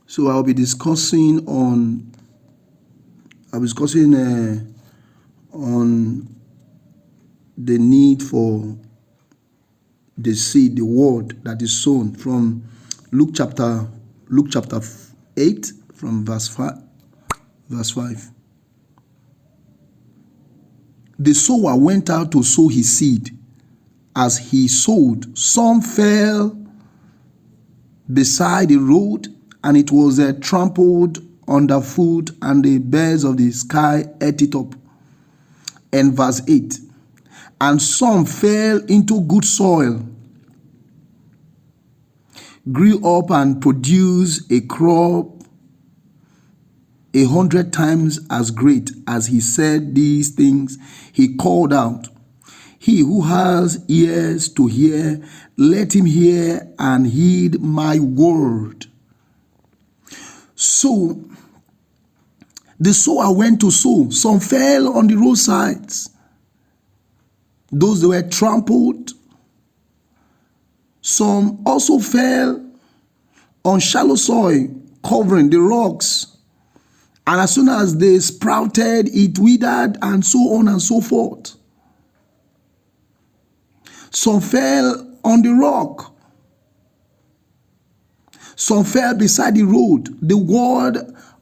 So I'll be discussing on the need for the seed, the word that is sown from Luke chapter 8 from verse 5. The sower went out to sow his seed. As he sowed, some fell beside the road, and it was trampled underfoot, and the birds of the sky ate it up. And verse 8, and some fell into good soil, grew up and produced a crop 100 times as great. As he said these things, he called out, he who has ears to hear, let him hear and heed my word. So the sower went to sow. Some fell on the roadsides. Those that were trampled. Some also fell on shallow soil, covering the rocks. And as soon as they sprouted, it withered, and so on and so forth. Some fell on the rock. Some fell beside the road. The word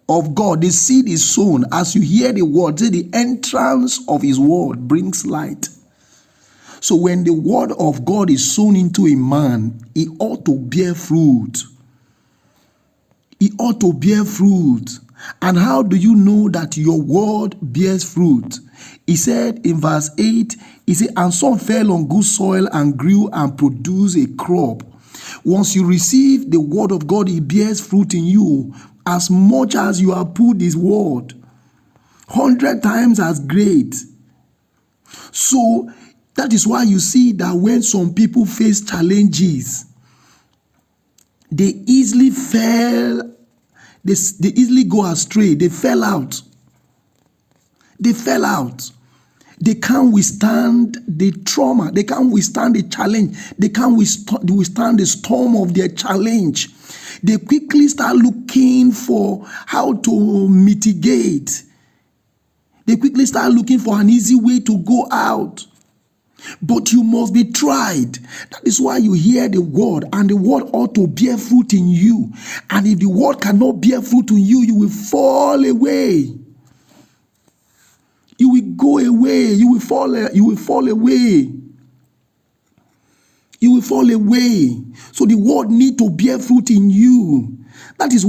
of God, the seed is sown. As you hear the word, say the entrance of his word brings light. So when the word of God is sown into a man, he ought to bear fruit. He ought to bear fruit. And how do you know that your word bears fruit? He said in verse 8, he said, and some fell on good soil and grew and produced a crop. Once you receive the word of God, it bears fruit in you as much as you have put his word. 100 times as great. So that is why you see that when some people face challenges, they easily fell. They easily go astray. They fell out. They fell out. They can't withstand the trauma. They can't withstand the challenge. They can't withstand the storm of their challenge. They quickly start looking for how to mitigate. They quickly start looking for an easy way to go out. But you must be tried. That is why you hear the word, and the word ought to bear fruit in you. And if the word cannot bear fruit in you, you will fall away. You will go away. You will fall away. You will fall away. So the word need to bear fruit in you. That is